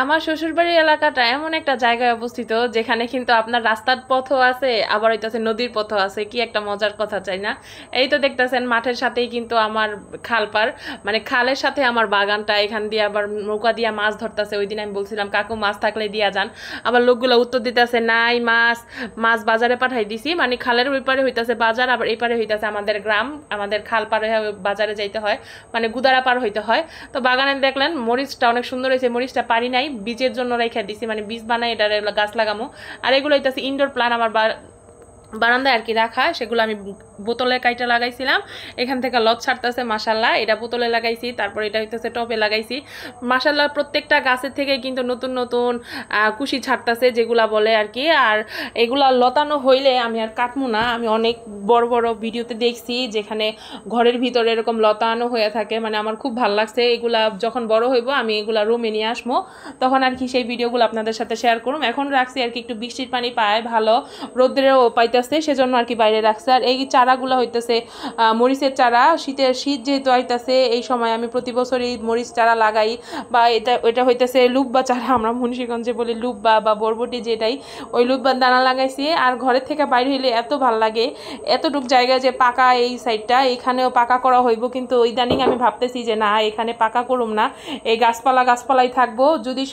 আমার শ্বশুরবাড়ির এলাকাটা এমন একটা জায়গায় অবস্থিত যেখানে কিন্তু আপনার রাস্তার পথও আছে, আবার হইতাছে নদীর পথও আছে। কি একটা মজার কথা, চাই না? এই তো দেখতেছেন মাঠের সাথেই কিন্তু আমার খালপার, মানে খালের সাথে আমার বাগানটা। এখান দিয়ে আবার নৌকা দিয়া মাছ ধরতেছে। ওই দিন আমি বলছিলাম কাকু মাছ থাকলে দিয়া যান, আবার লোকগুলো উত্তর দিতেছে নাই মাছ, মাছ বাজারে পাঠাই দিছি। মানে খালের ওই পারে হইতাছে বাজার, আবার এই পারে হইতাছে আমাদের গ্রাম। আমাদের খাল পারে বাজারে যাইতে হয়, মানে গুদারা পার হইতে হয়। তো বাগানে দেখলেন মরিচটা অনেক সুন্দর হয়েছে। মরিচটা পারি নাই, বীজের জন্য রেখে দিছি, মানে বীজ বানাই এটা গাছ লাগামো। আর এগুলো হইতাছে ইনডোর প্ল্যান আমার বারান্দায় আর কি রাখা। সেগুলো আমি বোতলে কাইটা লাগাইছিলাম। এখান থেকে লত ছাড়তেছে মাশাল্লাহ। এটা বোতলে লাগাইছি, তারপর এটা হইতেছে টবে লাগাইছি। মাশাল্লাহ প্রত্যেকটা গাছের থেকে কিন্তু নতুন নতুন কুশি ছাড়তেছে, যেগুলা বলে আর কি। আর এগুলা লতানো হইলে আমি আর কাটবো না। আমি অনেক বড় বড় ভিডিওতে দেখছি যেখানে ঘরের ভিতরে এরকম লতানো হয়ে থাকে, মানে আমার খুব ভালো লাগছে। এগুলা যখন বড় হইব আমি এগুলা রুমে নিয়ে আসবো, তখন আর কি সেই ভিডিওগুলো আপনাদের সাথে শেয়ার করুম। এখন রাখছি আর কি একটু বৃষ্টির পানি পায়, ভালো রোদ্রেও পাইতেছে, সেজন্য আর কি বাইরে রাখছে। আর এই চারাগুলো হইতেছে মরিচের চারা। শীত যেহেতু আইতেছে, এই সময় আমি প্রতি বছরই মরিচ চারা লাগাই। বা এটা হইতেছে লুব্বা চারা, আমরা মুন্সিগঞ্জে বলি লুব্বা বা বরবটি, যেটাই ওই লুব্বার দানা লাগাইছি। আর ঘরের থেকে বাইরে হইলে এত ভাল লাগে, এতটুক জায়গা যে পাকা এই সাইডটা, এখানেও পাকা করা হইব। কিন্তু ওই দানিং আমি ভাবতেছি যে না, এখানে পাকা করুম না, এই গাছপালাই থাকবো। যদি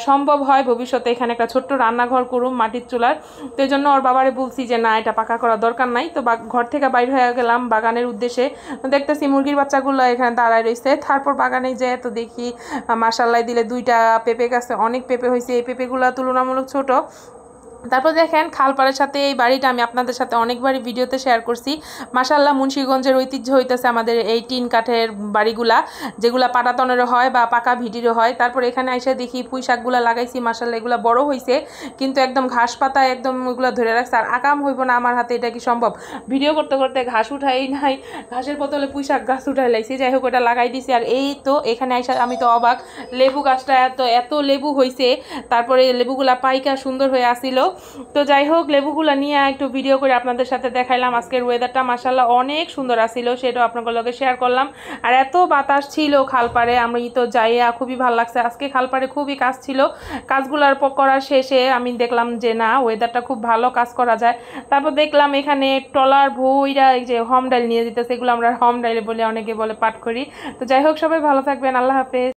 সম্ভব হয় ভবিষ্যতে এখানে একটা ছোট্ট রান্নাঘর করুম মাটির চুলার। তো এই জন্য ওর বাবারে বলছি যে না, এটা পাকা করা দরকার নাই। তো ঘর থেকে বাইর হয়ে গেলাম বাগানের উদ্দেশ্যে। দেখতেছি মুরগির বাচ্চাগুলো এখানে দাঁড়ায় রয়েছে। তারপর বাগানে যেয়ে তো দেখি মাশাল্লাহ দিলে 2টা পেঁপে গাছে অনেক পেঁপে হয়েছে। এই পেঁপেগুলো তুলনামূলক ছোট। তারপর দেখেন খালপাড়ের সাথে এই বাড়িটা আমি আপনাদের সাথে অনেকবারই ভিডিওতে শেয়ার করছি। মাশাল্লাহ মুন্সিগঞ্জের ঐতিহ্য হইতেছে আমাদের এই টিন কাঠের বাড়িগুলা, যেগুলা পাটাতনেরও হয় বা পাকা ভিটিরও হয়। তারপর এখানে এসে দেখি পুঁই শাকগুলা লাগাইছি, মাশাল্লাহ এগুলা বড় হয়েছে, কিন্তু একদম ঘাস পাতা একদম ওগুলো ধরে রাখছে। আর আকাম হইব না আমার হাতে, এটা কি সম্ভব? ভিডিও করতে করতে ঘাস উঠাই নাই, ঘাসের বদলে পুঁই শাক গাছ উঠাই লাইছি। যাই হোক ওটা লাগাই দিছি। আর এই তো এখানে এসে আমি তো অবাক, লেবু গাছটা এত লেবু হয়েছে। তারপরে লেবুগুলা পাইকা সুন্দর হয়ে আসিল। তো যাই হোক লেবুগুলা নিয়ে একটু ভিডিও করে আপনাদের সাথে দেখাইলাম। আজকের ওয়েদারটা মাশাল্লাহ অনেক সুন্দর আসিল, সেটাও আপনাদের লগে শেয়ার করলাম। আর এত বাতাস ছিল খালপাড়ে, আমি তো যাইয়া খুবই ভালো লাগছে। আজকে খালপাড়ে খুবই কাজ ছিল, কাজগুলার করার শেষে আমি দেখলাম যে না, ওয়েদারটা খুব ভালো, কাজ করা যায়। তারপর দেখলাম এখানে ট্রলার ভইরা এই যে হম ডাইল নিয়ে যেতেছে, এগুলো আমরা হম ডাইলে বলে, অনেকে বলে পাট করি। তো যাই হোক সবাই ভালো থাকবেন, আল্লাহ হাফেজ।